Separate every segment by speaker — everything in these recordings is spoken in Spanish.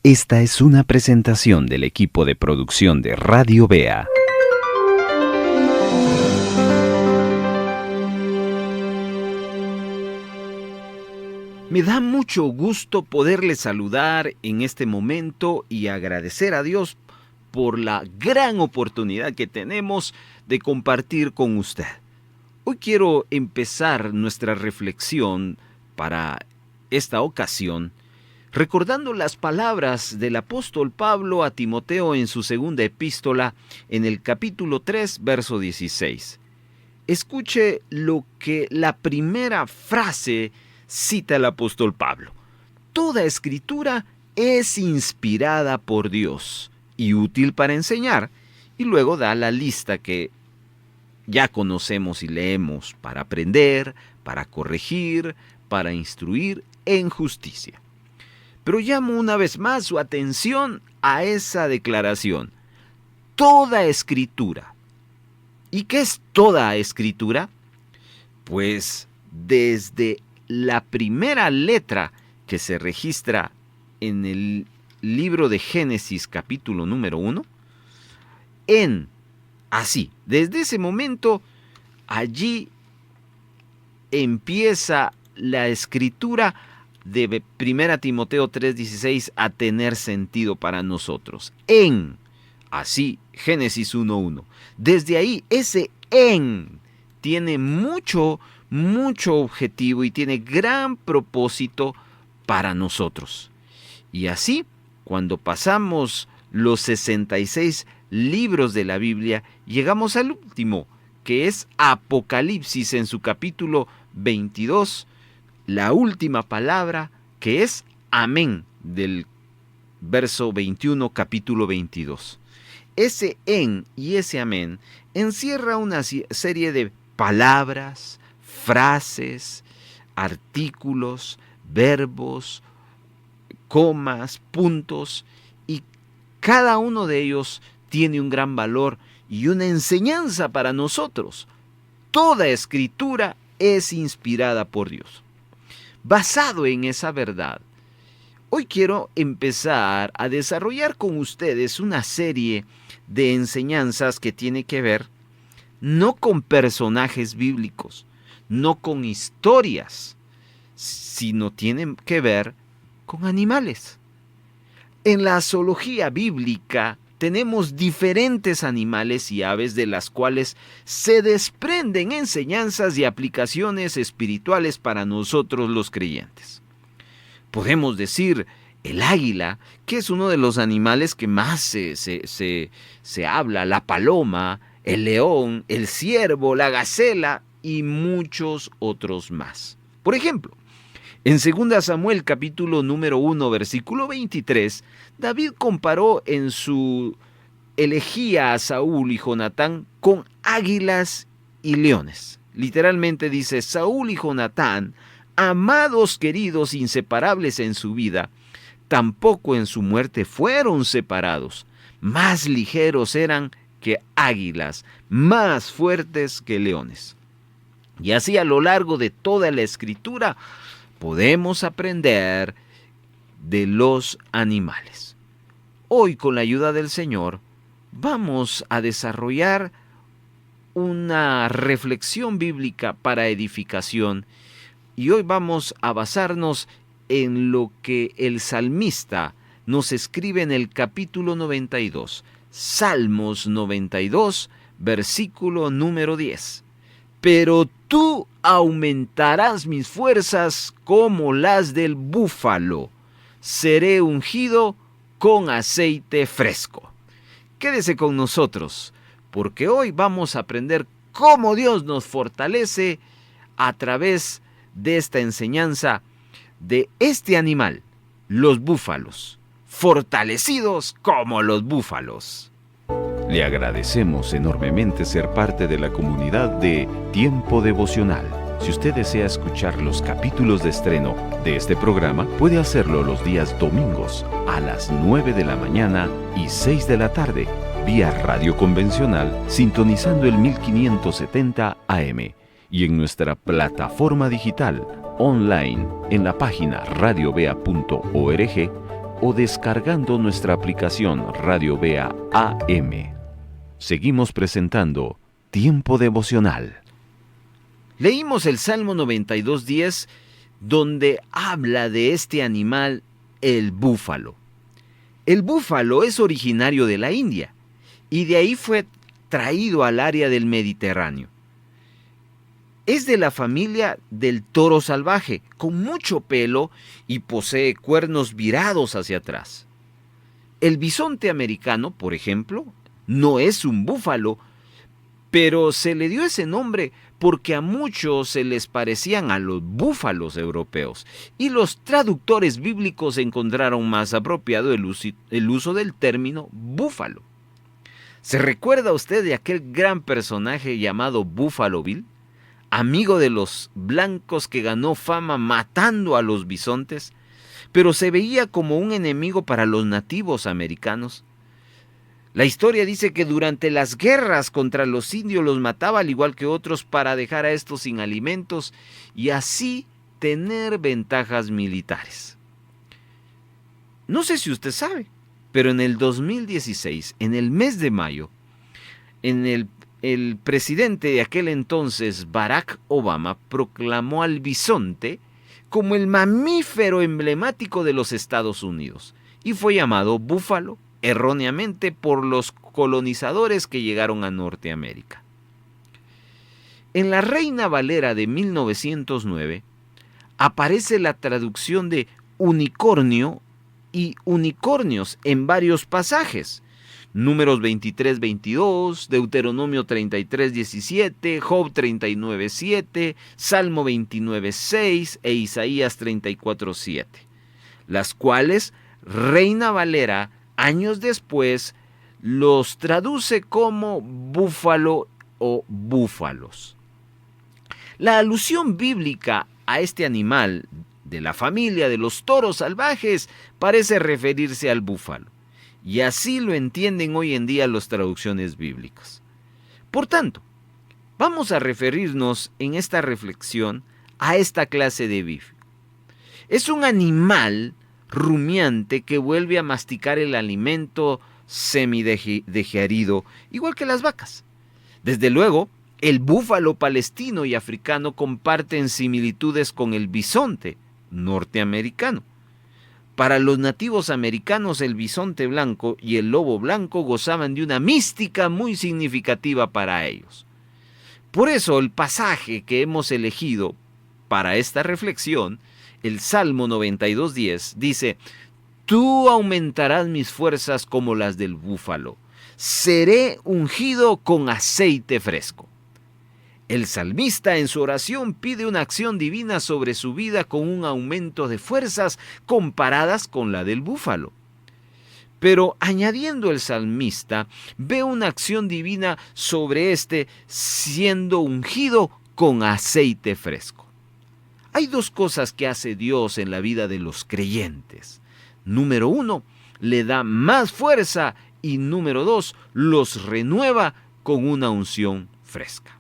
Speaker 1: Esta es una presentación del equipo de producción de Radio Bea. Me da mucho gusto poderle saludar en este momento y agradecer a Dios por la gran oportunidad que tenemos de compartir con usted. Hoy quiero empezar nuestra reflexión para esta ocasión recordando las palabras del apóstol Pablo a Timoteo en su segunda epístola, en el capítulo 3, verso 16. Escuche lo que la primera frase cita el apóstol Pablo. Toda escritura es inspirada por Dios y útil para enseñar, y luego da la lista que ya conocemos y leemos para aprender, para corregir, para instruir en justicia. Pero llamo una vez más su atención a esa declaración. Toda escritura. ¿Y qué es toda escritura? Pues desde la primera letra que se registra en el libro de Génesis capítulo número 1, desde ese momento, allí empieza la escritura de 1 Timoteo 3:16 a tener sentido para nosotros. Génesis 1:1. Desde ahí, ese tiene mucho objetivo y tiene gran propósito para nosotros. Y así, cuando pasamos los 66 libros de la Biblia, llegamos al último, que es Apocalipsis en su capítulo 22, la última palabra, que es amén, del verso 21, capítulo 22. Ese y ese amén encierra una serie de palabras, frases, artículos, verbos, comas, puntos, y cada uno de ellos tiene un gran valor y una enseñanza para nosotros. Toda escritura es inspirada por Dios. Basado en esa verdad, hoy quiero empezar a desarrollar con ustedes una serie de enseñanzas que tiene que ver no con personajes bíblicos, no con historias, sino tienen que ver con animales. En la zoología bíblica tenemos diferentes animales y aves de las cuales se desprenden enseñanzas y aplicaciones espirituales para nosotros los creyentes. Podemos decir el águila, que es uno de los animales que más se habla, la paloma, el león, el ciervo, la gacela y muchos otros más. Por ejemplo, en 2 Samuel capítulo número 1, versículo 23, David comparó en su elegía a Saúl y Jonatán con águilas y leones. Literalmente dice, Saúl y Jonatán, amados, queridos, inseparables en su vida, tampoco en su muerte fueron separados. Más ligeros eran que águilas, más fuertes que leones. Y así a lo largo de toda la escritura podemos aprender de los animales. Hoy, con la ayuda del Señor, vamos a desarrollar una reflexión bíblica para edificación, y hoy vamos a basarnos en lo que el salmista nos escribe en el capítulo 92, Salmos 92, versículo número 10. Pero tú aumentarás mis fuerzas como las del búfalo. Seré ungido con aceite fresco. Quédese con nosotros, porque hoy vamos a aprender cómo Dios nos fortalece a través de esta enseñanza de este animal, los búfalos, fortalecidos como los búfalos. Le agradecemos enormemente ser parte de la comunidad de Tiempo Devocional. Si usted desea escuchar los capítulos de estreno de este programa, puede hacerlo los días domingos a las 9 de la mañana y 6 de la tarde, vía radio convencional, sintonizando el 1570 AM, y en nuestra plataforma digital online en la página radiobea.org, o descargando nuestra aplicación Radio Vea AM. Seguimos presentando Tiempo Devocional. Leímos el Salmo 92:10, donde habla de este animal, el búfalo. El búfalo es originario de la India y de ahí fue traído al área del Mediterráneo. Es de la familia del toro salvaje, con mucho pelo y posee cuernos virados hacia atrás. El bisonte americano, por ejemplo, no es un búfalo, pero se le dio ese nombre porque a muchos se les parecían a los búfalos europeos, y los traductores bíblicos encontraron más apropiado el uso del término búfalo. ¿Se recuerda usted de aquel gran personaje llamado Buffalo Bill? Amigo de los blancos que ganó fama matando a los bisontes, pero se veía como un enemigo para los nativos americanos. La historia dice que durante las guerras contra los indios los mataba al igual que otros para dejar a estos sin alimentos y así tener ventajas militares. No sé si usted sabe, pero en el 2016, en el mes de mayo, el presidente de aquel entonces, Barack Obama, proclamó al bisonte como el mamífero emblemático de los Estados Unidos y fue llamado búfalo erróneamente por los colonizadores que llegaron a Norteamérica. En la Reina Valera de 1909 aparece la traducción de unicornio y unicornios en varios pasajes. Números 23:22, Deuteronomio 33:17, Job 39:7, Salmo 29:6 e Isaías 34:7, las cuales Reina Valera años después los traduce como búfalo o búfalos. La alusión bíblica a este animal de la familia de los toros salvajes parece referirse al búfalo. Y así lo entienden hoy en día las traducciones bíblicas. Por tanto, vamos a referirnos en esta reflexión a esta clase de bífalo. Es un animal rumiante que vuelve a masticar el alimento semidigerido, igual que las vacas. Desde luego, el búfalo palestino y africano comparten similitudes con el bisonte norteamericano. Para los nativos americanos, el bisonte blanco y el lobo blanco gozaban de una mística muy significativa para ellos. Por eso el pasaje que hemos elegido para esta reflexión, el Salmo 92:10, dice: «Tú aumentarás mis fuerzas como las del búfalo, seré ungido con aceite fresco». El salmista en su oración pide una acción divina sobre su vida con un aumento de fuerzas comparadas con la del búfalo. Pero añadiendo el salmista, ve una acción divina sobre este siendo ungido con aceite fresco. Hay dos cosas que hace Dios en la vida de los creyentes. Número 1, le da más fuerza y número 2, los renueva con una unción fresca.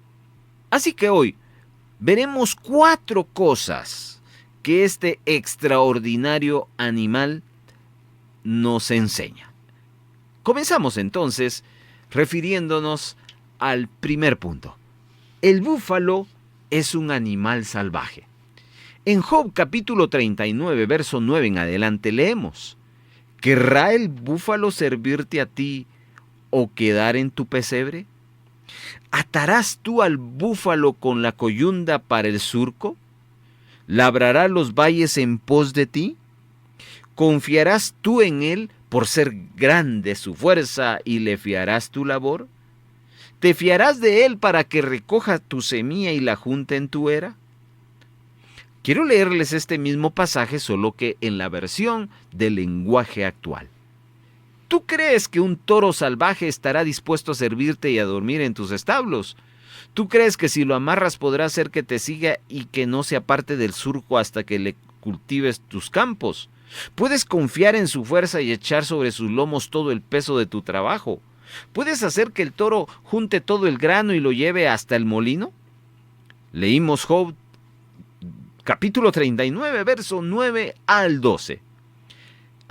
Speaker 1: Así que hoy veremos 4 cosas que este extraordinario animal nos enseña. Comenzamos entonces refiriéndonos al primer punto. El búfalo es un animal salvaje. En Job capítulo 39, verso 9 en adelante leemos: ¿Querrá el búfalo servirte a ti o quedar en tu pesebre? ¿Atarás tú al búfalo con la coyunda para el surco? ¿Labrará los valles en pos de ti? ¿Confiarás tú en él por ser grande su fuerza y le fiarás tu labor? ¿Te fiarás de él para que recoja tu semilla y la junte en tu era? Quiero leerles este mismo pasaje, solo que en la versión del lenguaje actual. ¿Tú crees que un toro salvaje estará dispuesto a servirte y a dormir en tus establos? ¿Tú crees que si lo amarras podrá hacer que te siga y que no se aparte del surco hasta que le cultives tus campos? ¿Puedes confiar en su fuerza y echar sobre sus lomos todo el peso de tu trabajo? ¿Puedes hacer que el toro junte todo el grano y lo lleve hasta el molino? Leímos Job capítulo 39, verso 9 al 12.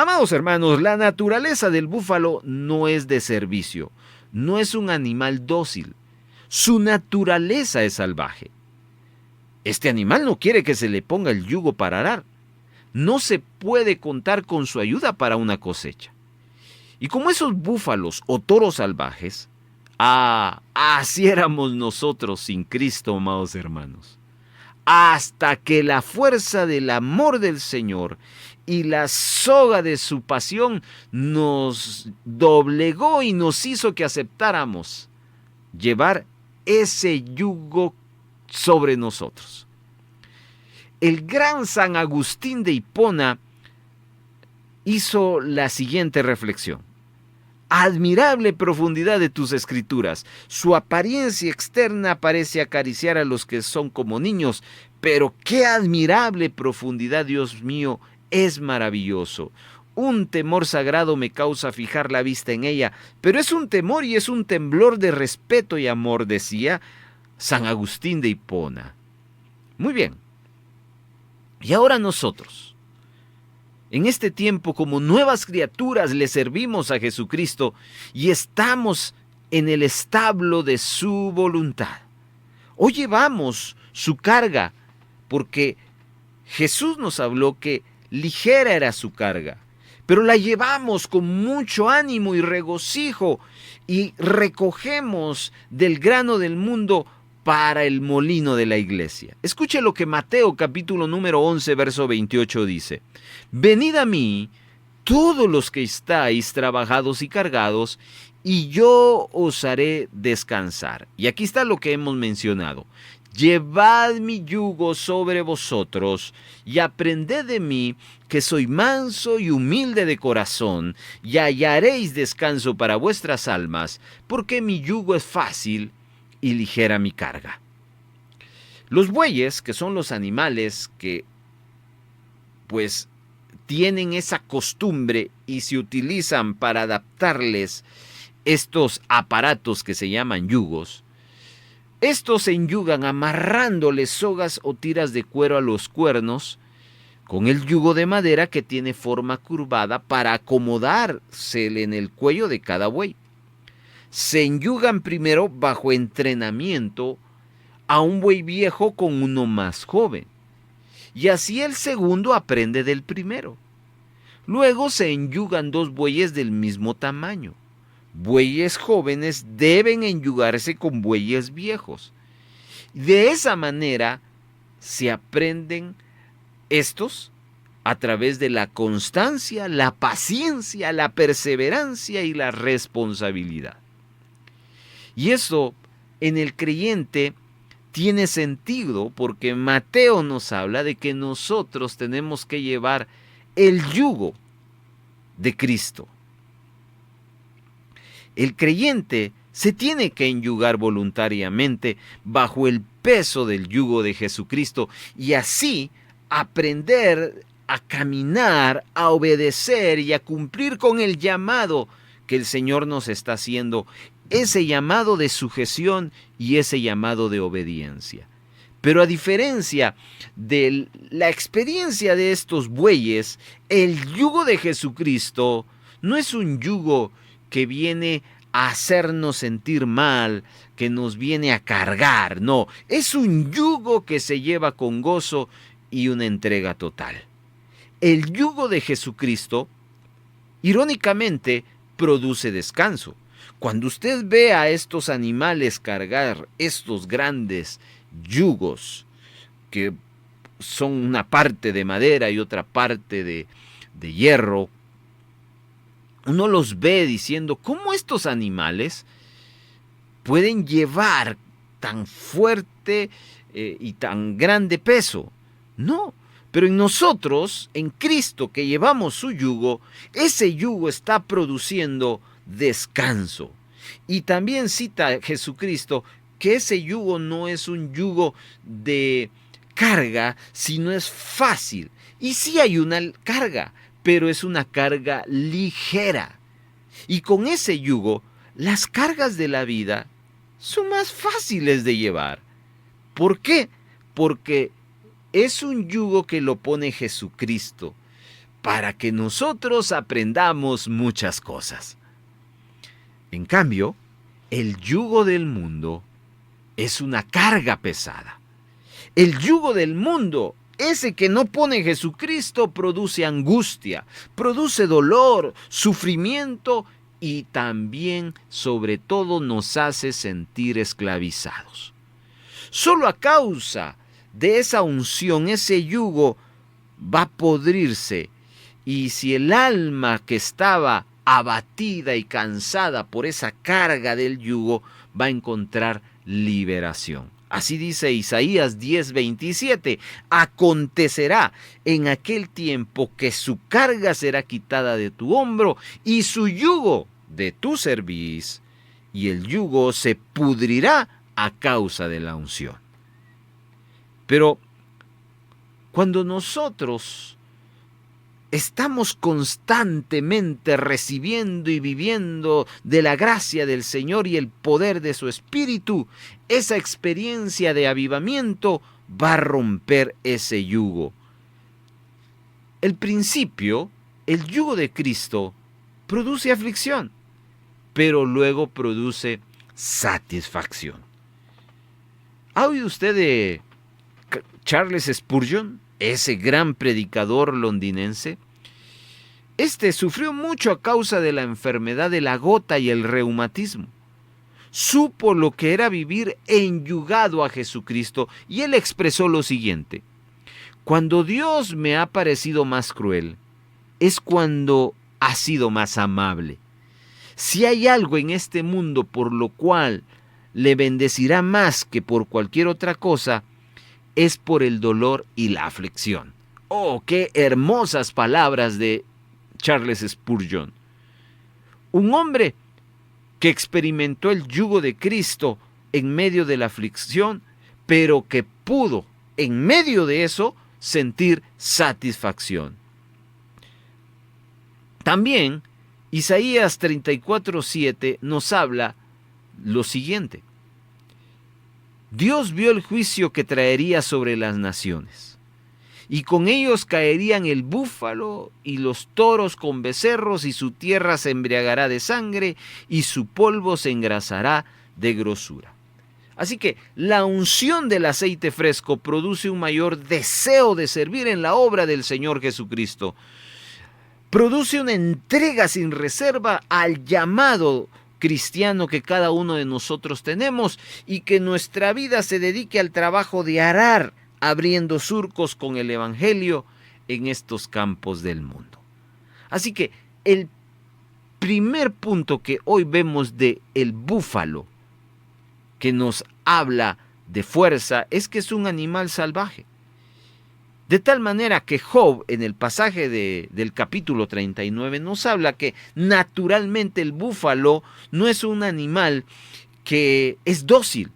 Speaker 1: Amados hermanos, la naturaleza del búfalo no es de servicio, no es un animal dócil. Su naturaleza es salvaje. Este animal no quiere que se le ponga el yugo para arar. No se puede contar con su ayuda para una cosecha. Y como esos búfalos o toros salvajes, así éramos nosotros sin Cristo, amados hermanos. Hasta que la fuerza del amor del Señor y la soga de su pasión nos doblegó y nos hizo que aceptáramos llevar ese yugo sobre nosotros. El gran San Agustín de Hipona hizo la siguiente reflexión. Admirable profundidad de tus escrituras. Su apariencia externa parece acariciar a los que son como niños, pero qué admirable profundidad, Dios mío, es maravilloso. Un temor sagrado me causa fijar la vista en ella, pero es un temor y es un temblor de respeto y amor, decía San Agustín de Hipona. Muy bien. Y ahora nosotros, en este tiempo, como nuevas criaturas, le servimos a Jesucristo y estamos en el establo de su voluntad. Hoy llevamos su carga, porque Jesús nos habló que ligera era su carga, pero la llevamos con mucho ánimo y regocijo y recogemos del grano del mundo para el molino de la iglesia. Escuche lo que Mateo capítulo número 11, verso 28 dice. Venid a mí, todos los que estáis trabajados y cargados, y yo os haré descansar. Y aquí está lo que hemos mencionado. Llevad mi yugo sobre vosotros, y aprended de mí, que soy manso y humilde de corazón, y hallaréis descanso para vuestras almas, porque mi yugo es fácil y ligera mi carga. Los bueyes, que son los animales que pues tienen esa costumbre y se utilizan para adaptarles estos aparatos que se llaman yugos, estos se enyugan amarrándoles sogas o tiras de cuero a los cuernos con el yugo de madera que tiene forma curvada para acomodársele en el cuello de cada buey. Se enyugan primero bajo entrenamiento a un buey viejo con uno más joven, y así el segundo aprende del primero. Luego se enyugan dos bueyes del mismo tamaño. Bueyes jóvenes deben enyugarse con bueyes viejos. De esa manera se aprenden estos a través de la constancia, la paciencia, la perseverancia y la responsabilidad. Y eso en el creyente tiene sentido porque Mateo nos habla de que nosotros tenemos que llevar el yugo de Cristo. El creyente se tiene que enyugar voluntariamente bajo el peso del yugo de Jesucristo y así aprender a caminar, a obedecer y a cumplir con el llamado que el Señor nos está haciendo, ese llamado de sujeción y ese llamado de obediencia. Pero a diferencia de la experiencia de estos bueyes, el yugo de Jesucristo no es un yugo que viene a hacernos sentir mal, que nos viene a cargar, no, es un yugo que se lleva con gozo y una entrega total. El yugo de Jesucristo, irónicamente, produce descanso. Cuando usted ve a estos animales cargar estos grandes yugos, que son una parte de madera y otra parte de hierro, uno los ve diciendo, ¿cómo estos animales pueden llevar tan fuerte y tan grande peso? No, pero en nosotros, en Cristo, que llevamos su yugo, ese yugo está produciendo descanso. Y también cita Jesucristo que ese yugo no es un yugo de carga, sino es fácil. Y sí hay una carga, pero es una carga ligera. Y con ese yugo, las cargas de la vida son más fáciles de llevar. ¿Por qué? Porque es un yugo que lo pone Jesucristo para que nosotros aprendamos muchas cosas. En cambio, el yugo del mundo es una carga pesada. El yugo del mundo, ese que no pone Jesucristo, produce angustia, produce dolor, sufrimiento y también, sobre todo, nos hace sentir esclavizados. Solo a causa de esa unción, ese yugo va a podrirse. Y si el alma que estaba abatida y cansada por esa carga del yugo, va a encontrar liberación. Así dice Isaías 10:27, acontecerá en aquel tiempo que su carga será quitada de tu hombro y su yugo de tu cerviz, y el yugo se pudrirá a causa de la unción. Pero cuando nosotros estamos constantemente recibiendo y viviendo de la gracia del Señor y el poder de su Espíritu, esa experiencia de avivamiento va a romper ese yugo. El principio, el yugo de Cristo, produce aflicción, pero luego produce satisfacción. ¿Ha oído usted de Charles Spurgeon, ese gran predicador londinense? Este sufrió mucho a causa de la enfermedad de la gota y el reumatismo. Supo lo que era vivir enyugado a Jesucristo y él expresó lo siguiente: cuando Dios me ha parecido más cruel, es cuando ha sido más amable. Si hay algo en este mundo por lo cual le bendecirá más que por cualquier otra cosa, es por el dolor y la aflicción. ¡Oh, qué hermosas palabras de Charles Spurgeon! Un hombre que experimentó el yugo de Cristo en medio de la aflicción, pero que pudo, en medio de eso, sentir satisfacción. También, Isaías 34:7 nos habla lo siguiente: Dios vio el juicio que traería sobre las naciones, y con ellos caerían el búfalo y los toros con becerros, y su tierra se embriagará de sangre, y su polvo se engrasará de grosura. Así que la unción del aceite fresco produce un mayor deseo de servir en la obra del Señor Jesucristo. Produce una entrega sin reserva al llamado cristiano que cada uno de nosotros tenemos, y que nuestra vida se dedique al trabajo de arar, abriendo surcos con el Evangelio en estos campos del mundo. Así que el primer punto que hoy vemos de el búfalo, que nos habla de fuerza, es que es un animal salvaje. De tal manera que Job, en el pasaje del capítulo 39, nos habla que naturalmente el búfalo no es un animal que es dócil,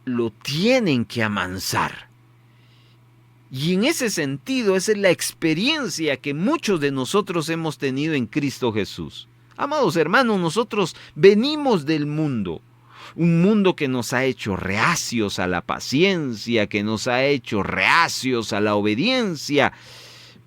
Speaker 1: lo tienen que amansar. Y en ese sentido, esa es la experiencia que muchos de nosotros hemos tenido en Cristo Jesús. Amados hermanos, nosotros venimos del mundo. Un mundo que nos ha hecho reacios a la paciencia, que nos ha hecho reacios a la obediencia.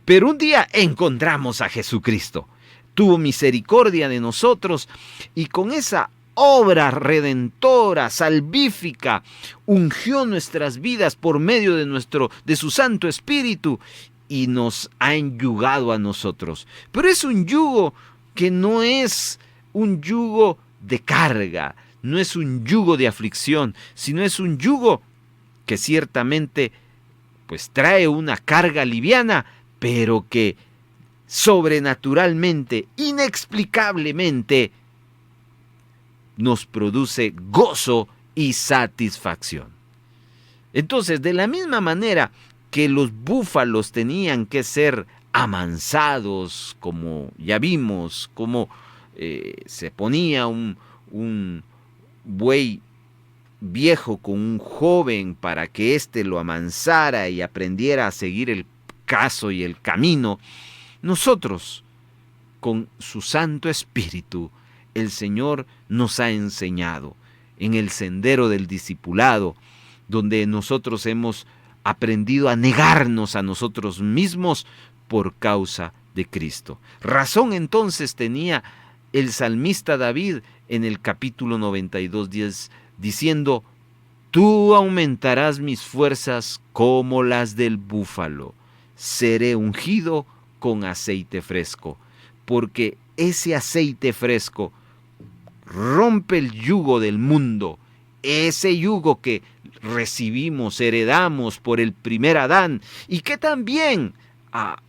Speaker 1: Pero un día encontramos a Jesucristo. Tuvo misericordia de nosotros y con esa obra redentora, salvífica, ungió nuestras vidas por medio de su Santo Espíritu y nos ha enyugado a nosotros. Pero es un yugo que no es un yugo de carga, no es un yugo de aflicción, sino es un yugo que ciertamente pues trae una carga liviana, pero que sobrenaturalmente, inexplicablemente, nos produce gozo y satisfacción. Entonces, de la misma manera que los búfalos tenían que ser amansados, como ya vimos, como se ponía un buey viejo con un joven para que éste lo amansara y aprendiera a seguir el caso y el camino, nosotros, con su Santo Espíritu, el Señor nos ha enseñado en el sendero del discipulado, donde nosotros hemos aprendido a negarnos a nosotros mismos por causa de Cristo. Razón entonces tenía el salmista David en el capítulo 92:10, diciendo: tú aumentarás mis fuerzas como las del búfalo, seré ungido con aceite fresco, porque ese aceite fresco rompe el yugo del mundo, ese yugo que recibimos, heredamos por el primer Adán, y que también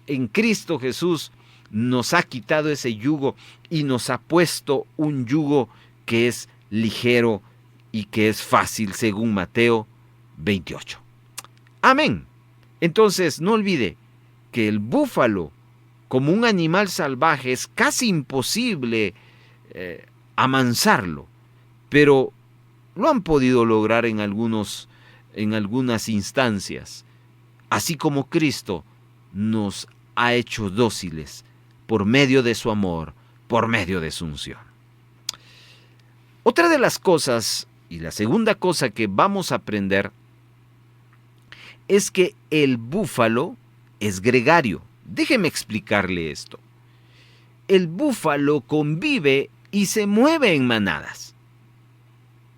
Speaker 1: en Cristo Jesús nos ha quitado ese yugo y nos ha puesto un yugo que es ligero y que es fácil, según Mateo 28. Amén. Entonces, no olvide que el búfalo, como un animal salvaje, es casi imposible amansarlo, pero lo han podido lograr en algunas instancias, así como Cristo nos ha hecho dóciles por medio de su amor, por medio de su unción. Otra de las cosas, y la segunda cosa que vamos a aprender, es que el búfalo es gregario. Déjeme explicarle esto. El búfalo convive y se mueve en manadas.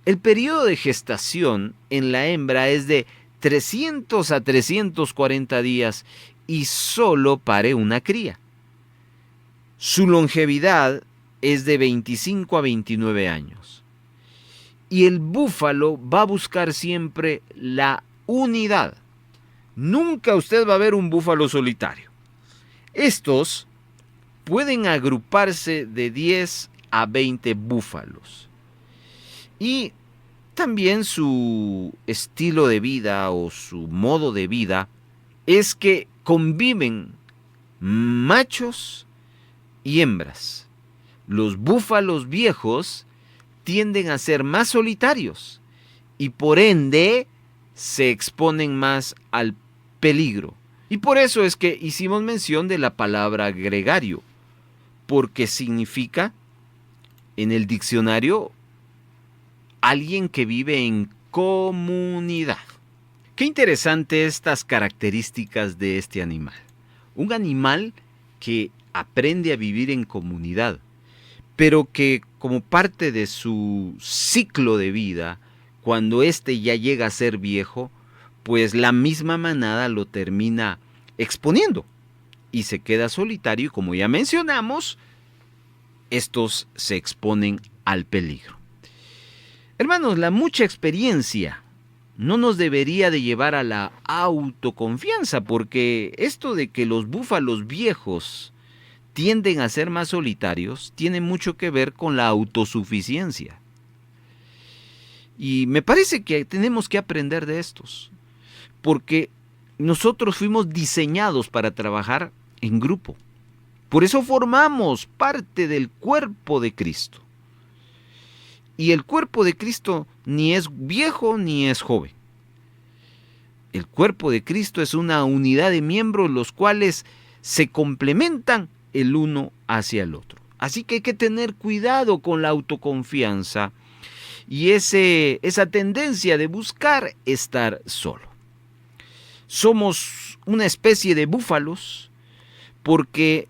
Speaker 1: El periodo de gestación en la hembra es de 300 a 340 días y solo pare una cría. Su longevidad es de 25 a 29 años. Y el búfalo va a buscar siempre la unidad. Nunca usted va a ver un búfalo solitario. Estos pueden agruparse de 10 a 20 búfalos. Y también su estilo de vida o su modo de vida es que conviven machos y hembras. Los búfalos viejos tienden a ser más solitarios y por ende se exponen más al peligro. Y por eso es que hicimos mención de la palabra gregario, porque significa en el diccionario alguien que vive en comunidad. Qué interesante estas características de este animal. Un animal que aprende a vivir en comunidad, pero que como parte de su ciclo de vida, cuando éste ya llega a ser viejo, pues la misma manada lo termina exponiendo y se queda solitario y, como ya mencionamos, estos se exponen al peligro. Hermanos, la mucha experiencia no nos debería de llevar a la autoconfianza, porque esto de que los búfalos viejos tienden a ser más solitarios tiene mucho que ver con la autosuficiencia. Y me parece que tenemos que aprender de estos, porque nosotros fuimos diseñados para trabajar en grupo. Por eso formamos parte del cuerpo de Cristo. Y el cuerpo de Cristo ni es viejo ni es joven. El cuerpo de Cristo es una unidad de miembros los cuales se complementan el uno hacia el otro. Así que hay que tener cuidado con la autoconfianza y esa tendencia de buscar estar solo. Somos una especie de búfalos porque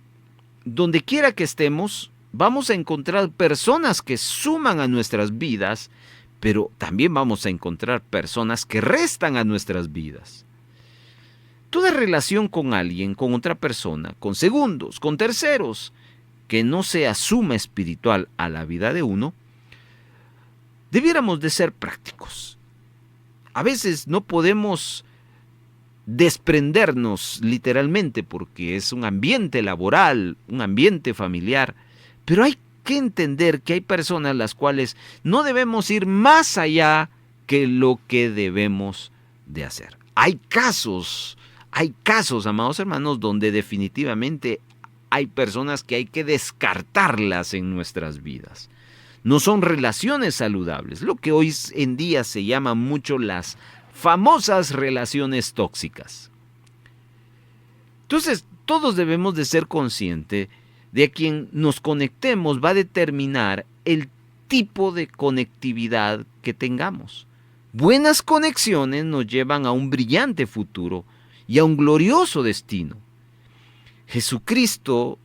Speaker 1: donde quiera que estemos, vamos a encontrar personas que suman a nuestras vidas, pero también vamos a encontrar personas que restan a nuestras vidas. Toda relación con alguien, con otra persona, con segundos, con terceros, que no sea suma espiritual a la vida de uno, debiéramos de ser prácticos. A veces no podemos desprendernos literalmente porque es un ambiente laboral, un ambiente familiar, pero hay que entender que hay personas las cuales no debemos ir más allá que lo que debemos de hacer. Hay casos, amados hermanos, donde definitivamente hay personas que hay que descartarlas en nuestras vidas. No son relaciones saludables, lo que hoy en día se llama mucho las famosas relaciones tóxicas. Entonces, todos debemos de ser conscientes de a quien nos conectemos va a determinar el tipo de conectividad que tengamos. Buenas conexiones nos llevan a un brillante futuro y a un glorioso destino. Jesucristo,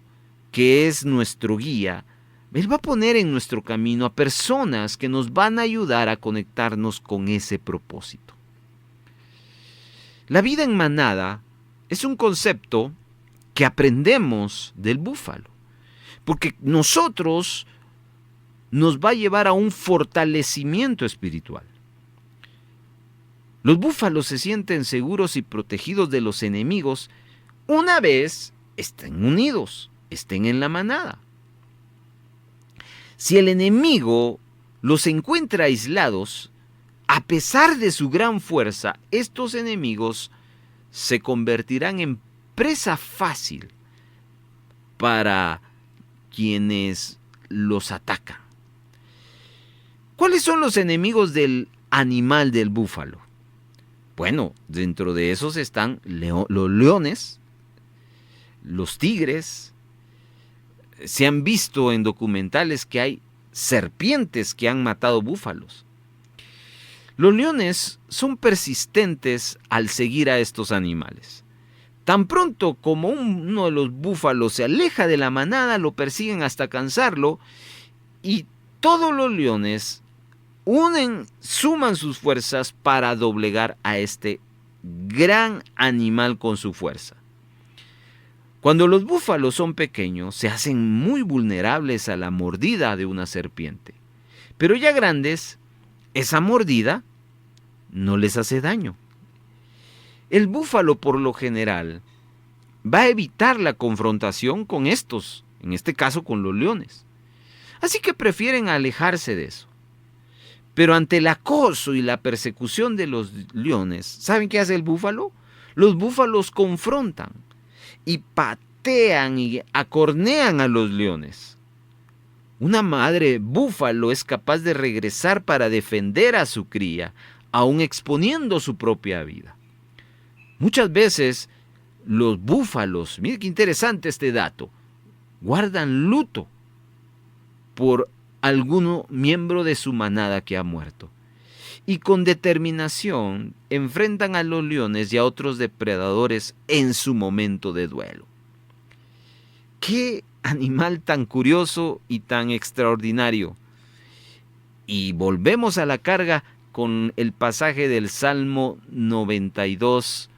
Speaker 1: que es nuestro guía, Él va a poner en nuestro camino a personas que nos van a ayudar a conectarnos con ese propósito. La vida en manada es un concepto que aprendemos del búfalo, porque nosotros nos va a llevar a un fortalecimiento espiritual. Los búfalos se sienten seguros y protegidos de los enemigos una vez estén unidos, estén en la manada. Si el enemigo los encuentra aislados, a pesar de su gran fuerza, estos enemigos se convertirán en presa fácil para quienes los atacan. ¿Cuáles son los enemigos del animal del búfalo? Bueno, dentro de esos están los leones, los tigres. Se han visto en documentales que hay serpientes que han matado búfalos. Los leones son persistentes al seguir a estos animales. Tan pronto como uno de los búfalos se aleja de la manada, lo persiguen hasta cansarlo, y todos los leones suman sus fuerzas para doblegar a este gran animal con su fuerza. Cuando los búfalos son pequeños, se hacen muy vulnerables a la mordida de una serpiente. Pero ya grandes, esa mordida no les hace daño. El búfalo, por lo general, va a evitar la confrontación con estos, en este caso con los leones. Así que prefieren alejarse de eso. Pero ante el acoso y la persecución de los leones, ¿saben qué hace el búfalo? Los búfalos confrontan y patean y acornean a los leones. Una madre búfalo es capaz de regresar para defender a su cría, aun exponiendo su propia vida. Muchas veces los búfalos, mire qué interesante este dato, guardan luto por algún miembro de su manada que ha muerto. Y con determinación enfrentan a los leones y a otros depredadores en su momento de duelo. ¡Qué animal tan curioso y tan extraordinario! Y volvemos a la carga con el pasaje del Salmo 92,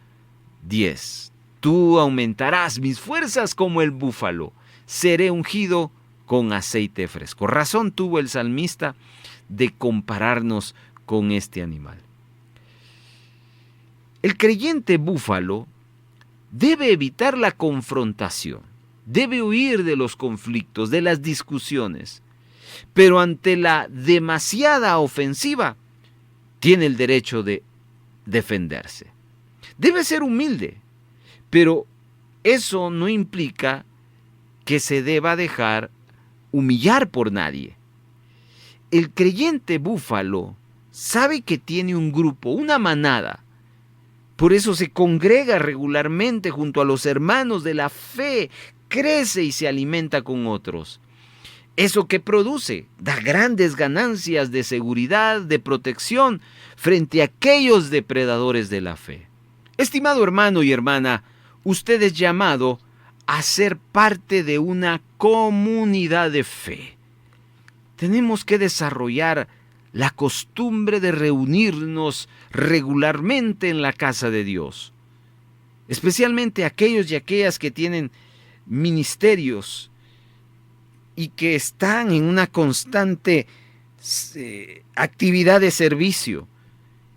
Speaker 1: 10. Tú aumentarás mis fuerzas como el búfalo, seré ungido con aceite fresco. Razón tuvo el salmista de compararnos con este animal. El creyente búfalo debe evitar la confrontación, debe huir de los conflictos, de las discusiones, pero ante la demasiada ofensiva, tiene el derecho de defenderse. Debe ser humilde, pero eso no implica que se deba dejar humillar por nadie. El creyente búfalo sabe que tiene un grupo, una manada. Por eso se congrega regularmente junto a los hermanos de la fe, crece y se alimenta con otros. ¿Eso qué produce? Da grandes ganancias de seguridad, de protección frente a aquellos depredadores de la fe. Estimado hermano y hermana, usted es llamado a ser parte de una comunidad de fe. Tenemos que desarrollar la costumbre de reunirnos regularmente en la casa de Dios, especialmente aquellos y aquellas que tienen ministerios y que están en una constante actividad de servicio.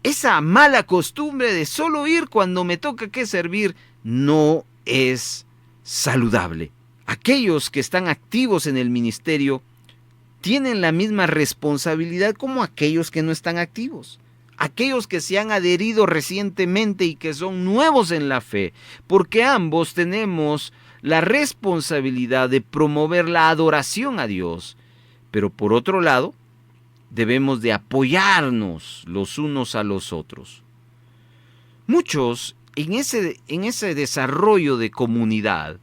Speaker 1: Esa mala costumbre de solo ir cuando me toca que servir no es saludable. Aquellos que están activos en el ministerio tienen la misma responsabilidad como aquellos que no están activos. Aquellos que se han adherido recientemente y que son nuevos en la fe, porque ambos tenemos la responsabilidad de promover la adoración a Dios. Pero por otro lado, debemos de apoyarnos los unos a los otros. Muchos en ese desarrollo de comunidad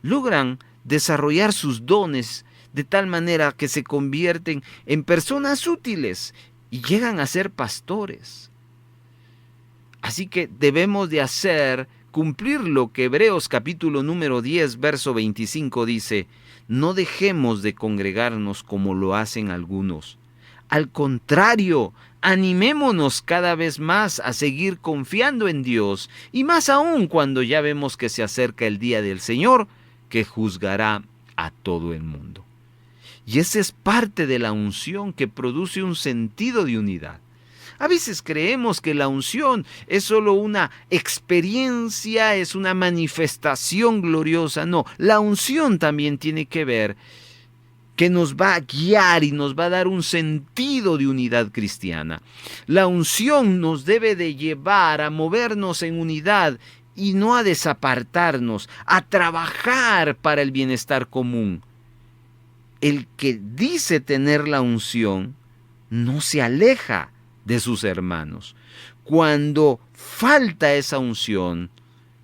Speaker 1: logran desarrollar sus dones de tal manera que se convierten en personas útiles y llegan a ser pastores. Así que debemos de hacer cumplir lo que Hebreos capítulo número 10, verso 25 dice: no dejemos de congregarnos como lo hacen algunos. Al contrario, animémonos cada vez más a seguir confiando en Dios, y más aún cuando ya vemos que se acerca el día del Señor, que juzgará a todo el mundo. Y esa es parte de la unción que produce un sentido de unidad. A veces creemos que la unción es solo una experiencia, es una manifestación gloriosa. No, la unción también tiene que ver que nos va a guiar y nos va a dar un sentido de unidad cristiana. La unción nos debe de llevar a movernos en unidad y no a desapartarnos, a trabajar para el bienestar común. El que dice tener la unción no se aleja de sus hermanos. Cuando falta esa unción,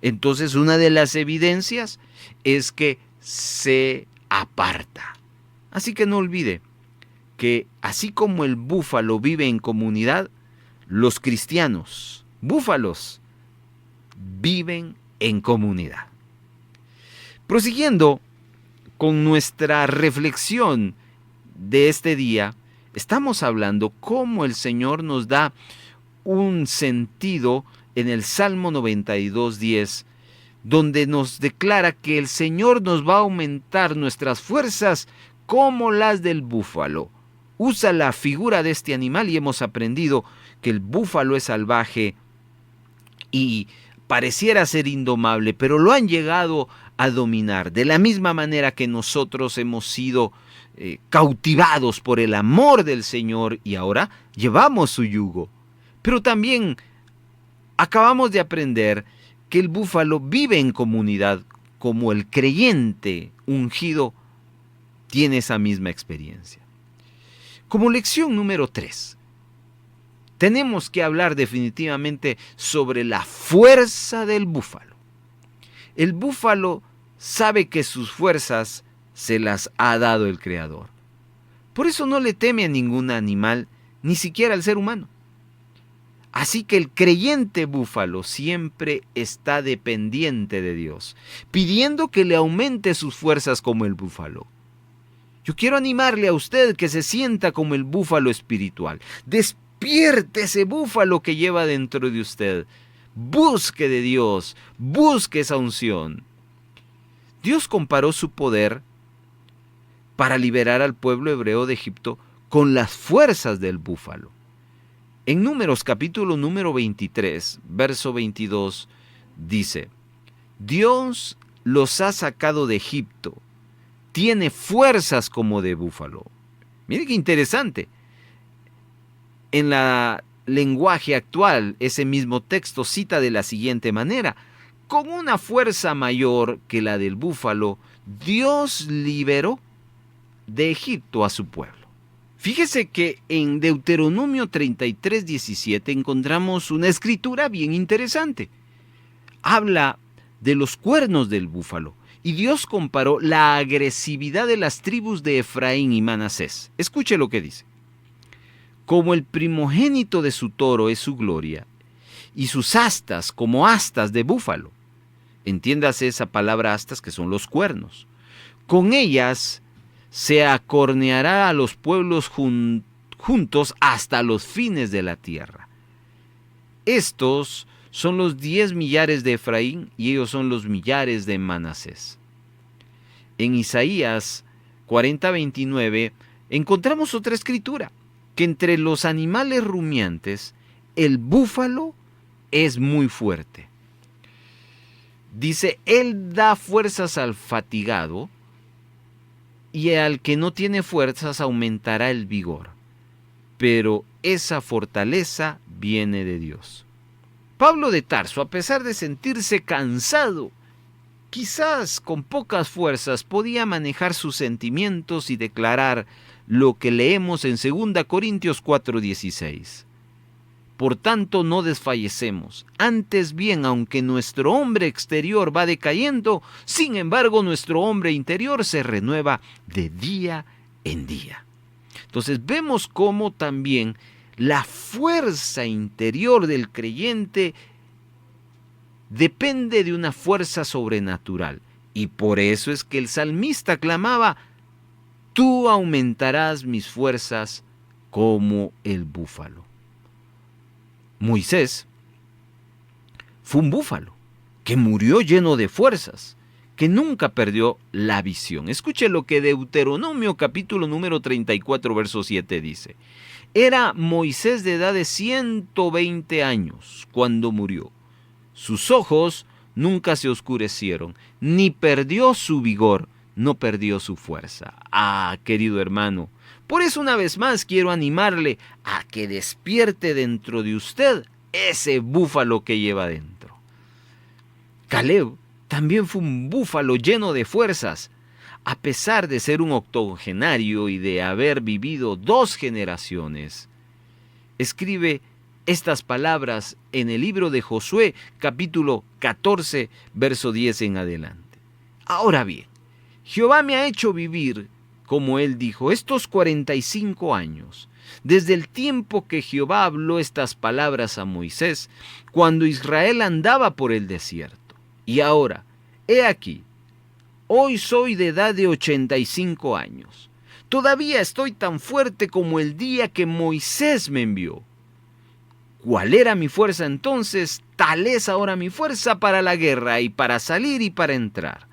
Speaker 1: entonces una de las evidencias es que se aparta. Así que no olvide que así como el búfalo vive en comunidad, los cristianos, búfalos, viven en comunidad. Prosiguiendo con nuestra reflexión de este día, estamos hablando cómo el Señor nos da un sentido en el Salmo 92:10, donde nos declara que el Señor nos va a aumentar nuestras fuerzas como las del búfalo. Usa la figura de este animal y hemos aprendido que el búfalo es salvaje y pareciera ser indomable, pero lo han llegado a dominar, de la misma manera que nosotros hemos sido cautivados por el amor del Señor y ahora llevamos su yugo. Pero también acabamos de aprender que el búfalo vive en comunidad, como el creyente ungido tiene esa misma experiencia. Como lección número 3, tenemos que hablar definitivamente sobre la fuerza del búfalo. El búfalo sabe que sus fuerzas se las ha dado el Creador. Por eso no le teme a ningún animal, ni siquiera al ser humano. Así que el creyente búfalo siempre está dependiente de Dios, pidiendo que le aumente sus fuerzas como el búfalo. Yo quiero animarle a usted que se sienta como el búfalo espiritual. Despierte ese búfalo que lleva dentro de usted. Busque de Dios, busque esa unción. Dios comparó su poder para liberar al pueblo hebreo de Egipto con las fuerzas del búfalo. En Números capítulo número 23, verso 22, dice: Dios los ha sacado de Egipto, tiene fuerzas como de búfalo. Mire qué interesante. En la lenguaje actual, ese mismo texto cita de la siguiente manera: con una fuerza mayor que la del búfalo, Dios liberó de Egipto a su pueblo. Fíjese que en Deuteronomio 33:17 encontramos una escritura bien interesante. Habla de los cuernos del búfalo y Dios comparó la agresividad de las tribus de Efraín y Manasés. Escuche lo que dice: como el primogénito de su toro es su gloria, y sus astas como astas de búfalo. Entiéndase esa palabra astas, que son los cuernos. Con ellas se acorneará a los pueblos juntos hasta los fines de la tierra. Estos son los 10 millares de Efraín y ellos son los millares de Manasés. En Isaías 40:29 encontramos otra escritura, que entre los animales rumiantes, el búfalo es muy fuerte. Dice: Él da fuerzas al fatigado y al que no tiene fuerzas aumentará el vigor. Pero esa fortaleza viene de Dios. Pablo de Tarso, a pesar de sentirse cansado, quizás con pocas fuerzas, podía manejar sus sentimientos y declarar lo que leemos en 2 Corintios 4:16. Por tanto, no desfallecemos. Antes bien, aunque nuestro hombre exterior va decayendo, sin embargo, nuestro hombre interior se renueva de día en día. Entonces, vemos cómo también la fuerza interior del creyente depende de una fuerza sobrenatural. Y por eso es que el salmista clamaba: tú aumentarás mis fuerzas como el búfalo. Moisés fue un búfalo que murió lleno de fuerzas, que nunca perdió la visión. Escuche lo que Deuteronomio capítulo número 34, verso 7 dice. Era Moisés de edad de 120 años cuando murió. Sus ojos nunca se oscurecieron, ni perdió su vigor, no perdió su fuerza. Ah, querido hermano, por eso una vez más quiero animarle a que despierte dentro de usted ese búfalo que lleva dentro. Caleb también fue un búfalo lleno de fuerzas. A pesar de ser un octogenario y de haber vivido 2 generaciones, escribe estas palabras en el libro de Josué, capítulo 14, verso 10 en adelante. Ahora bien, Jehová me ha hecho vivir, como él dijo, estos 45 años, desde el tiempo que Jehová habló estas palabras a Moisés, cuando Israel andaba por el desierto. Y ahora, he aquí, hoy soy de edad de 85 años. Todavía estoy tan fuerte como el día que Moisés me envió. ¿Cuál era mi fuerza entonces? Tal es ahora mi fuerza para la guerra y para salir y para entrar.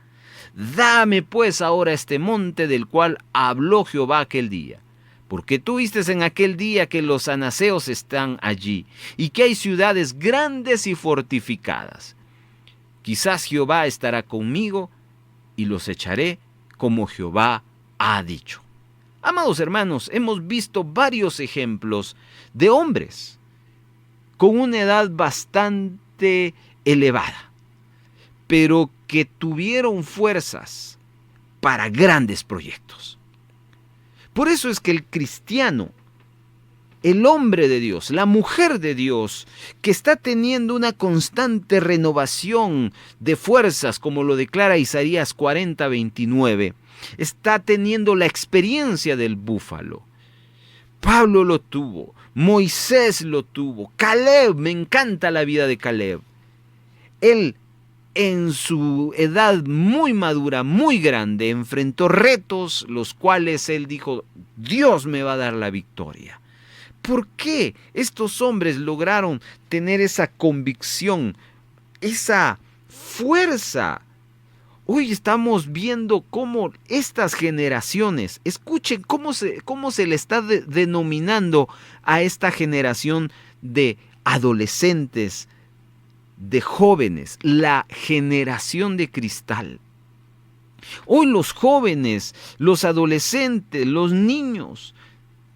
Speaker 1: Dame pues ahora este monte del cual habló Jehová aquel día. Porque tú viste en aquel día que los anaseos están allí y que hay ciudades grandes y fortificadas. Quizás Jehová estará conmigo y los echaré como Jehová ha dicho. Amados hermanos, hemos visto varios ejemplos de hombres con una edad bastante elevada, pero que tuvieron fuerzas para grandes proyectos. Por eso es que el cristiano, el hombre de Dios, la mujer de Dios, que está teniendo una constante renovación de fuerzas, como lo declara Isaías 40:29, está teniendo la experiencia del búfalo. Pablo lo tuvo, Moisés lo tuvo, Caleb, me encanta la vida de Caleb. Él, en su edad muy madura, muy grande, enfrentó retos, los cuales él dijo: Dios me va a dar la victoria. ¿Por qué estos hombres lograron tener esa convicción, esa fuerza? Hoy estamos viendo cómo estas generaciones, escuchen cómo se le está denominando a esta generación de adolescentes, de jóvenes, la generación de cristal. Hoy los jóvenes, los adolescentes, los niños,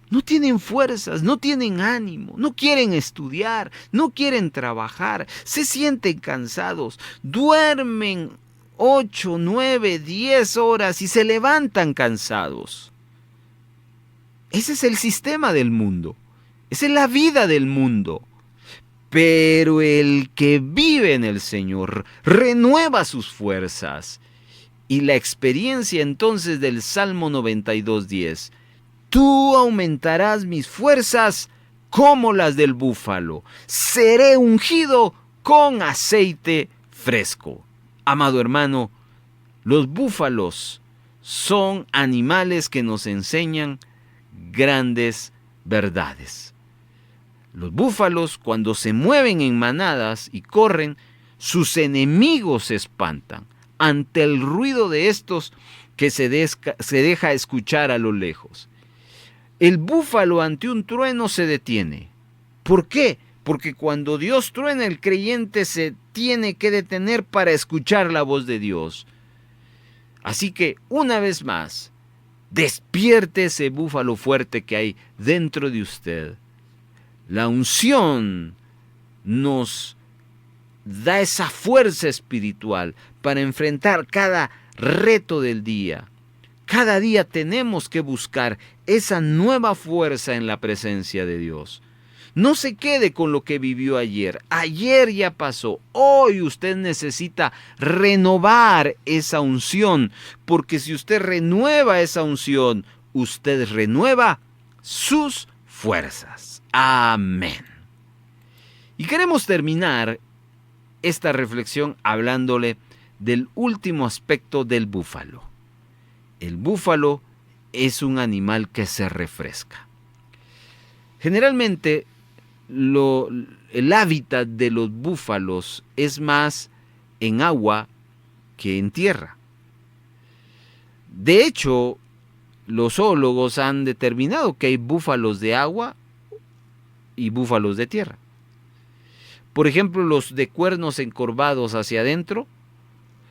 Speaker 1: no tienen fuerzas, no tienen ánimo, no quieren estudiar, no quieren trabajar, se sienten cansados, duermen 8, 9, 10 horas y se levantan cansados. Ese es el sistema del mundo, esa es la vida del mundo. Pero el que vive en el Señor renueva sus fuerzas. Y la experiencia entonces del Salmo 92:10. Tú aumentarás mis fuerzas como las del búfalo. Seré ungido con aceite fresco. Amado hermano, los búfalos son animales que nos enseñan grandes verdades. Los búfalos, cuando se mueven en manadas y corren, sus enemigos se espantan ante el ruido de estos que se deja escuchar a lo lejos. El búfalo ante un trueno se detiene. ¿Por qué? Porque cuando Dios truena, el creyente se tiene que detener para escuchar la voz de Dios. Así que, una vez más, despierte ese búfalo fuerte que hay dentro de usted. La unción nos da esa fuerza espiritual para enfrentar cada reto del día. Cada día tenemos que buscar esa nueva fuerza en la presencia de Dios. No se quede con lo que vivió ayer. Ayer ya pasó. Hoy usted necesita renovar esa unción, porque si usted renueva esa unción, usted renueva sus fuerzas. Amén. Y queremos terminar esta reflexión hablándole del último aspecto del búfalo. El búfalo es un animal que se refresca. Generalmente el hábitat de los búfalos es más en agua que en tierra. De hecho, los zoólogos han determinado que hay búfalos de agua y búfalos de tierra. Por ejemplo, los de cuernos encorvados hacia adentro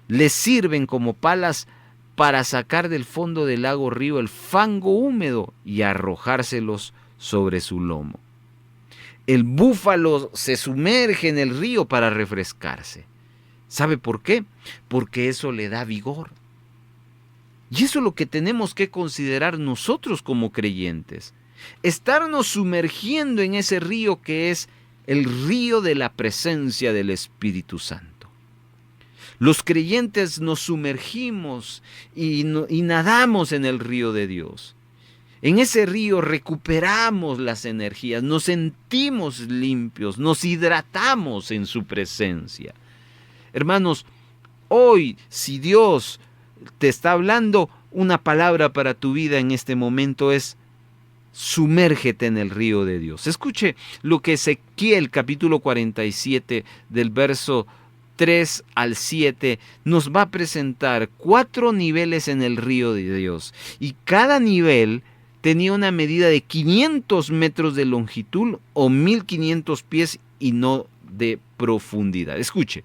Speaker 1: les sirven como palas para sacar del fondo del lago o río el fango húmedo y arrojárselos sobre su lomo. El búfalo se sumerge en el río para refrescarse. ¿Sabe por qué? Porque eso le da vigor. Y eso es lo que tenemos que considerar nosotros como creyentes. Estarnos sumergiendo en ese río que es el río de la presencia del Espíritu Santo. Los creyentes nos sumergimos y nadamos en el río de Dios. En ese río recuperamos las energías, nos sentimos limpios, nos hidratamos en su presencia. Hermanos, hoy, si Dios te está hablando, una palabra para tu vida en este momento es: sumérgete en el río de Dios. Escuche lo que Ezequiel capítulo 47 del verso 3 al 7 nos va a presentar 4 niveles en el río de Dios. Y cada nivel tenía una medida de 500 metros de longitud o 1500 pies y no de profundidad. Escuche.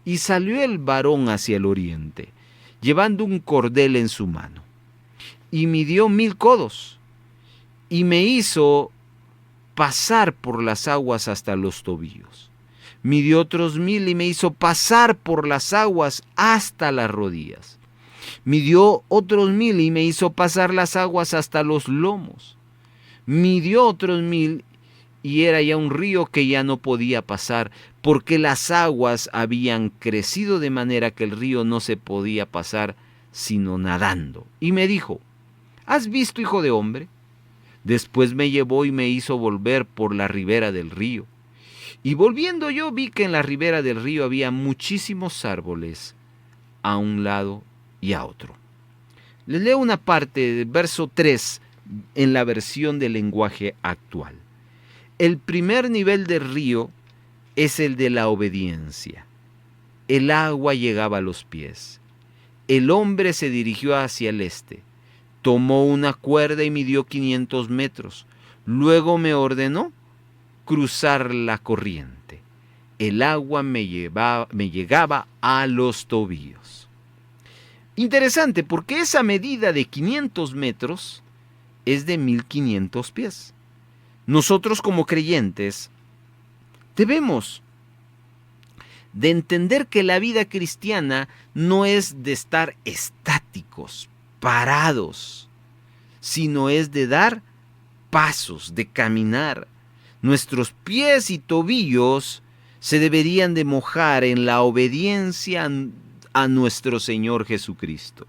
Speaker 1: Y salió el varón hacia el oriente, llevando un cordel en su mano, y midió 1000 codos, y me hizo pasar por las aguas hasta los tobillos. Midió otros 1000 y me hizo pasar por las aguas hasta las rodillas. Midió otros 1000 y me hizo pasar las aguas hasta los lomos. Midió otros 1000 y era ya un río que ya no podía pasar, porque las aguas habían crecido de manera que el río no se podía pasar sino nadando. Y me dijo: ¿has visto, hijo de hombre? Después me llevó y me hizo volver por la ribera del río. Y volviendo yo vi que en la ribera del río había muchísimos árboles a un lado y a otro. Les leo una parte del verso 3 en la versión del lenguaje actual. El primer nivel del río es el de la obediencia. El agua llegaba a los pies. El hombre se dirigió hacia el este. Tomó una cuerda y midió 500 metros. Luego me ordenó cruzar la corriente. El agua me llegaba a los tobillos. Interesante, porque esa medida de 500 metros es de 1500 pies. Nosotros como creyentes debemos de entender que la vida cristiana no es de estar estáticos, parados, sino es de dar pasos, de caminar. Nuestros pies y tobillos se deberían de mojar en la obediencia a nuestro Señor Jesucristo.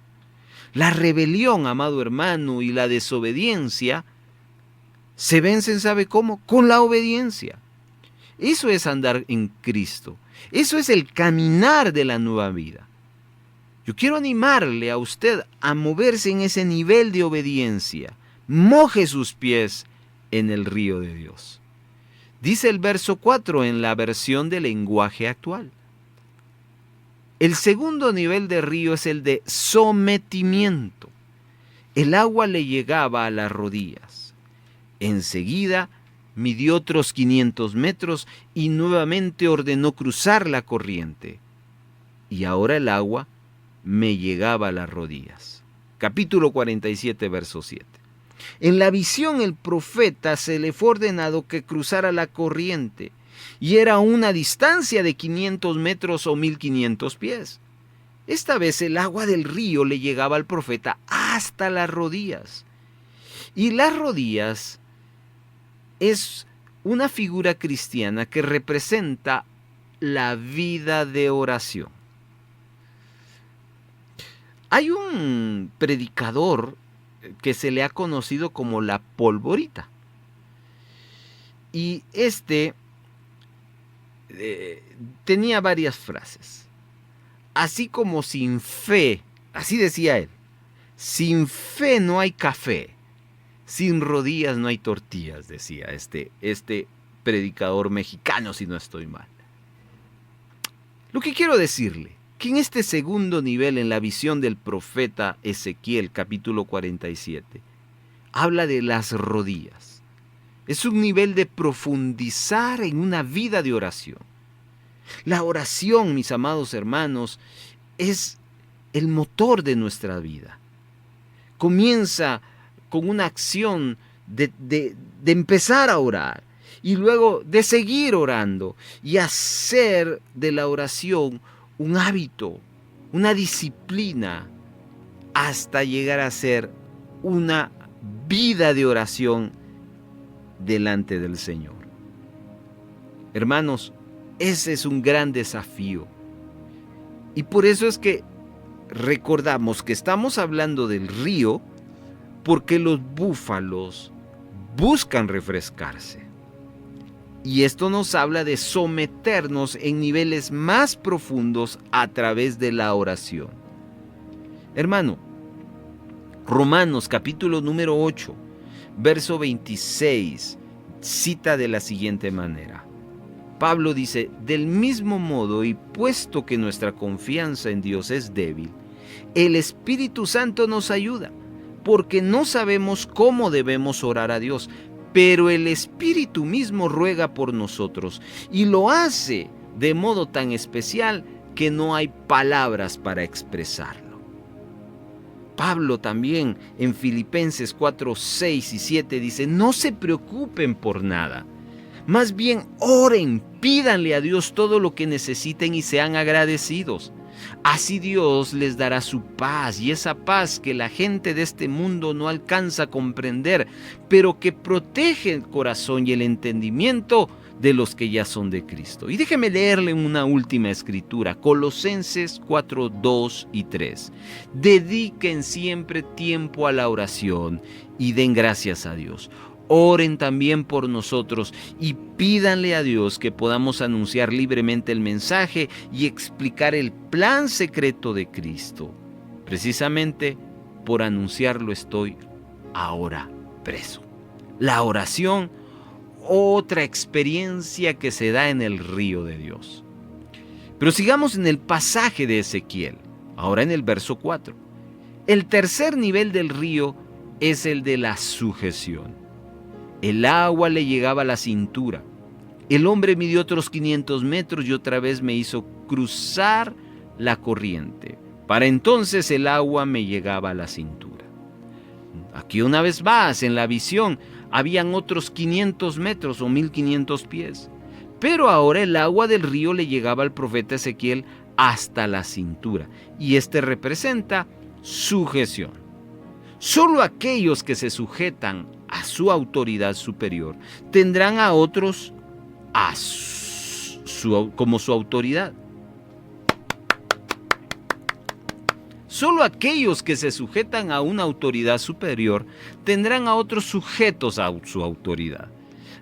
Speaker 1: La rebelión, amado hermano, y la desobediencia se vencen, ¿sabe cómo? Con la obediencia. Eso es andar en Cristo. Eso es el caminar de la nueva vida. Yo quiero animarle a usted a moverse en ese nivel de obediencia. Moje sus pies en el río de Dios. Dice el verso 4 en la versión del lenguaje actual. El segundo nivel de río es el de sometimiento. El agua le llegaba a las rodillas. Enseguida midió otros 500 metros y nuevamente ordenó cruzar la corriente. Y ahora el agua me llegaba a las rodillas. Capítulo 47, verso 7. En la visión el profeta se le fue ordenado que cruzara la corriente, y era una distancia de 500 metros o 1500 pies. Esta vez el agua del río le llegaba al profeta hasta las rodillas. Y las rodillas es una figura cristiana que representa la vida de oración. Hay un predicador que se le ha conocido como la polvorita. Y tenía varias frases. Así como sin fe, así decía él, sin fe no hay café, sin rodillas no hay tortillas, decía este predicador mexicano, si no estoy mal. Lo que quiero decirle, que en este segundo nivel, en la visión del profeta Ezequiel, capítulo 47, habla de las rodillas. Es un nivel de profundizar en una vida de oración. La oración, mis amados hermanos, es el motor de nuestra vida. Comienza con una acción de empezar a orar y luego de seguir orando y hacer de la oración un hábito, una disciplina, hasta llegar a ser una vida de oración delante del Señor. Hermanos, ese es un gran desafío. Y por eso es que recordamos que estamos hablando del río, porque los búfalos buscan refrescarse. Y esto nos habla de someternos en niveles más profundos a través de la oración. Hermano, Romanos capítulo número 8, verso 26, cita de la siguiente manera. Pablo dice, del mismo modo y puesto que nuestra confianza en Dios es débil, el Espíritu Santo nos ayuda, porque no sabemos cómo debemos orar a Dios, pero el Espíritu mismo ruega por nosotros y lo hace de modo tan especial que no hay palabras para expresarlo. Pablo también en Filipenses 4, 6 y 7 dice, no se preocupen por nada, más bien oren, pídanle a Dios todo lo que necesiten y sean agradecidos. Así Dios les dará su paz, y esa paz que la gente de este mundo no alcanza a comprender, pero que protege el corazón y el entendimiento de los que ya son de Cristo. Y déjeme leerle una última escritura, Colosenses 4, 2 y 3. Dediquen siempre tiempo a la oración y den gracias a Dios. Oren también por nosotros y pídanle a Dios que podamos anunciar libremente el mensaje y explicar el plan secreto de Cristo. Precisamente por anunciarlo estoy ahora preso. La oración, otra experiencia que se da en el río de Dios. Pero sigamos en el pasaje de Ezequiel, ahora en el verso 4. El tercer nivel del río es el de la sujeción. El agua le llegaba a la cintura. El hombre midió otros 500 metros y otra vez me hizo cruzar la corriente. Para entonces el agua me llegaba a la cintura. Aquí una vez más, en la visión, habían otros 500 metros o 1500 pies. Pero ahora el agua del río le llegaba al profeta Ezequiel hasta la cintura. Y este representa sujeción. Solo aquellos que se sujetan a su autoridad superior tendrán a otros como su autoridad. Solo aquellos que se sujetan a una autoridad superior tendrán a otros sujetos a su autoridad.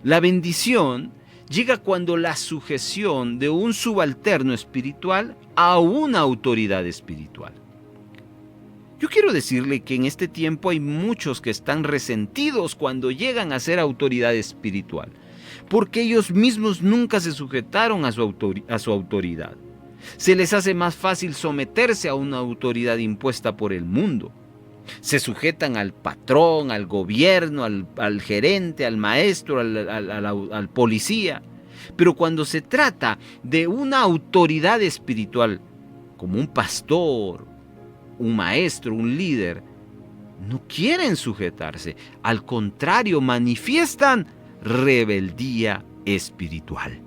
Speaker 1: La bendición llega cuando la sujeción de un subalterno espiritual a una autoridad espiritual. Yo quiero decirle que en este tiempo hay muchos que están resentidos cuando llegan a ser autoridad espiritual, porque ellos mismos nunca se sujetaron a su autoridad. Se les hace más fácil someterse a una autoridad impuesta por el mundo. Se sujetan al patrón, al gobierno, al gerente, al maestro, al policía. Pero cuando se trata de una autoridad espiritual, como un pastor, un maestro, un líder, no quieren sujetarse. Al contrario, manifiestan rebeldía espiritual.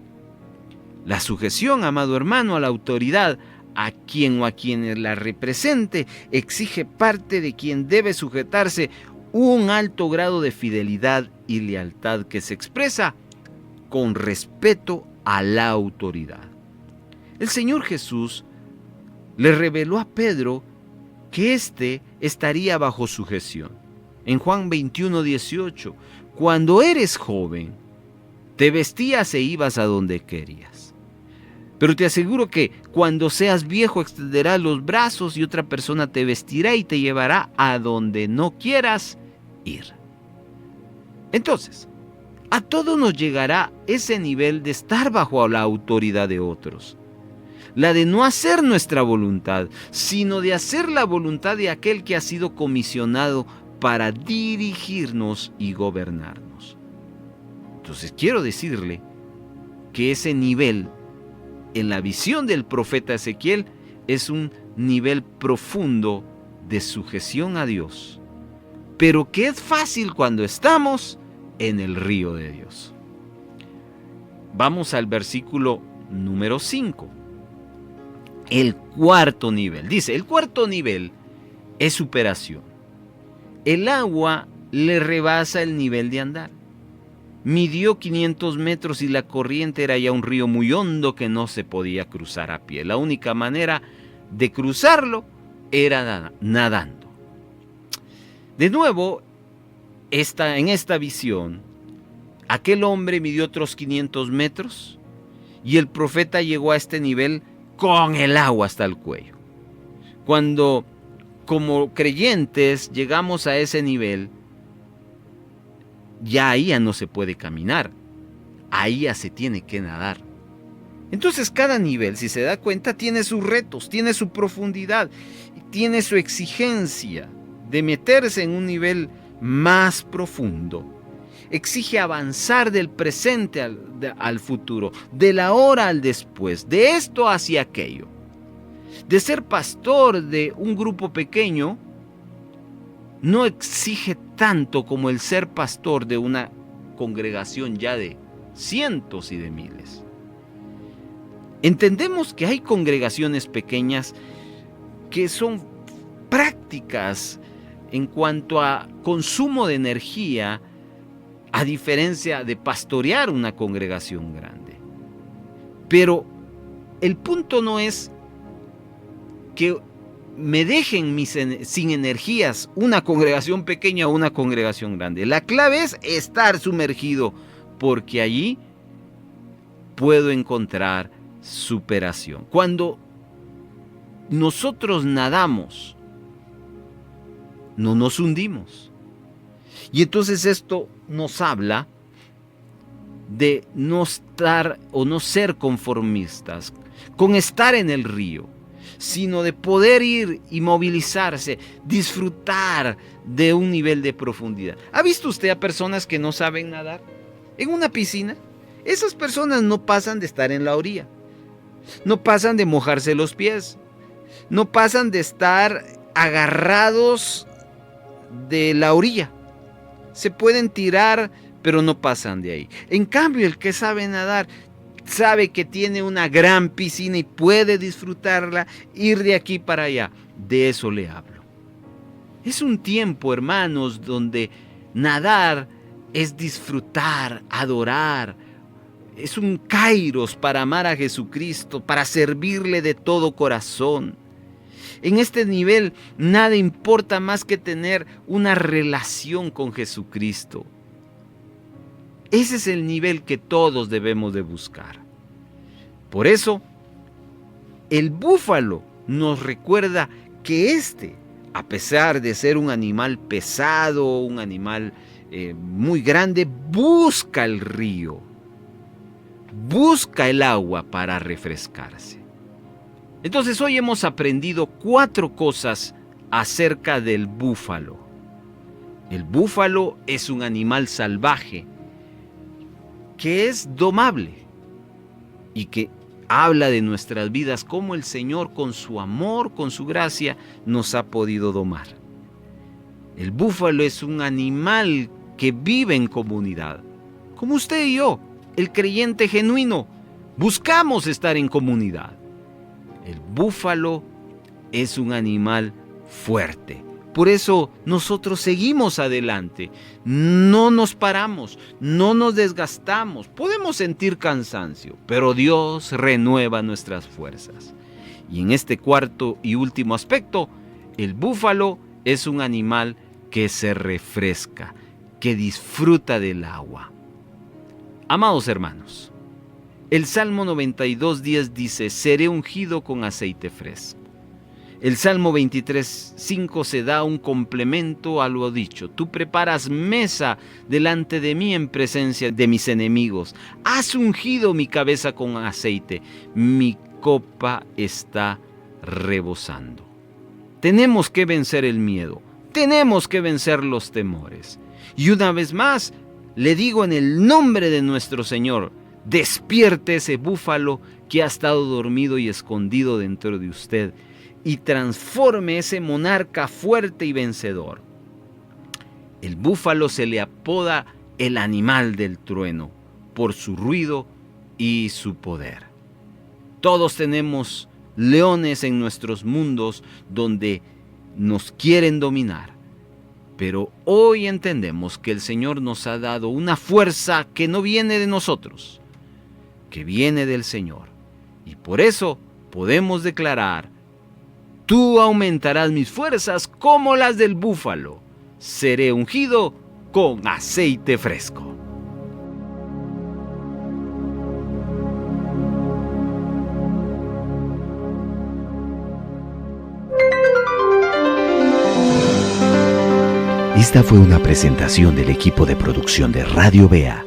Speaker 1: La sujeción, amado hermano, a la autoridad, a quien o a quienes la represente, exige parte de quien debe sujetarse un alto grado de fidelidad y lealtad que se expresa con respeto a la autoridad. El Señor Jesús le reveló a Pedro que éste estaría bajo sujeción. En Juan 21, 18, cuando eres joven, te vestías e ibas a donde querías. Pero te aseguro que cuando seas viejo extenderás los brazos y otra persona te vestirá y te llevará a donde no quieras ir. Entonces, a todos nos llegará ese nivel de estar bajo la autoridad de otros. La de no hacer nuestra voluntad, sino de hacer la voluntad de aquel que ha sido comisionado para dirigirnos y gobernarnos. Entonces quiero decirle que ese nivel en la visión del profeta Ezequiel es un nivel profundo de sujeción a Dios, pero que es fácil cuando estamos en el río de Dios. Vamos al versículo número 5. El cuarto nivel. Dice, el cuarto nivel es superación. El agua le rebasa el nivel de andar. Midió 500 metros y la corriente era ya un río muy hondo que no se podía cruzar a pie. La única manera de cruzarlo era nadando. De nuevo, en esta visión, aquel hombre midió otros 500 metros y el profeta llegó a este nivel con el agua hasta el cuello. Cuando como creyentes llegamos a ese nivel, ya ahí ya no se puede caminar, ahí ya se tiene que nadar. Entonces cada nivel, si se da cuenta, tiene sus retos, tiene su profundidad, tiene su exigencia de meterse en un nivel más profundo. Exige avanzar del presente al futuro, del ahora al después, de esto hacia aquello. De ser pastor de un grupo pequeño, no exige tanto como el ser pastor de una congregación ya de cientos y de miles. Entendemos que hay congregaciones pequeñas que son prácticas en cuanto a consumo de energía, a diferencia de pastorear una congregación grande. Pero el punto no es que me dejen sin energías una congregación pequeña o una congregación grande. La clave es estar sumergido, porque allí puedo encontrar superación. Cuando nosotros nadamos, no nos hundimos. Y entonces esto nos habla de no estar o no ser conformistas con estar en el río, sino de poder ir y movilizarse, disfrutar de un nivel de profundidad. ¿Ha visto usted a personas que no saben nadar en una piscina? Esas personas no pasan de estar en la orilla, no pasan de mojarse los pies, no pasan de estar agarrados de la orilla. Se pueden tirar, pero no pasan de ahí. En cambio, el que sabe nadar sabe que tiene una gran piscina y puede disfrutarla, ir de aquí para allá. De eso le hablo. Es un tiempo, hermanos, donde nadar es disfrutar, adorar. Es un kairos para amar a Jesucristo, para servirle de todo corazón. En este nivel nada importa más que tener una relación con Jesucristo. Ese es el nivel que todos debemos de buscar. Por eso, el búfalo nos recuerda que a pesar de ser un animal pesado, un animal muy grande, busca el río, busca el agua para refrescarse. Entonces hoy hemos aprendido 4 cosas acerca del búfalo. El búfalo es un animal salvaje que es domable y que habla de nuestras vidas, cómo el Señor con su amor, con su gracia, nos ha podido domar. El búfalo es un animal que vive en comunidad, como usted y yo, el creyente genuino, buscamos estar en comunidad. El búfalo es un animal fuerte. Por eso nosotros seguimos adelante, no nos paramos, no nos desgastamos. Podemos sentir cansancio, pero Dios renueva nuestras fuerzas. Y en este cuarto y último aspecto, el búfalo es un animal que se refresca, que disfruta del agua. Amados hermanos, El Salmo 92:10 dice, seré ungido con aceite fresco. El Salmo 23:5 se da un complemento a lo dicho. Tú preparas mesa delante de mí en presencia de mis enemigos. Has ungido mi cabeza con aceite. Mi copa está rebosando. Tenemos que vencer el miedo. Tenemos que vencer los temores. Y una vez más, le digo en el nombre de nuestro Señor, despierte ese búfalo que ha estado dormido y escondido dentro de usted y transforme ese monarca fuerte y vencedor. El búfalo se le apoda el animal del trueno por su ruido y su poder. Todos tenemos leones en nuestros mundos donde nos quieren dominar, pero hoy entendemos que el Señor nos ha dado una fuerza que no viene de nosotros, que viene del Señor. Y por eso podemos declarar, tú aumentarás mis fuerzas como las del búfalo. Seré ungido con aceite fresco.
Speaker 2: Esta fue una presentación del equipo de producción de Radio Bea.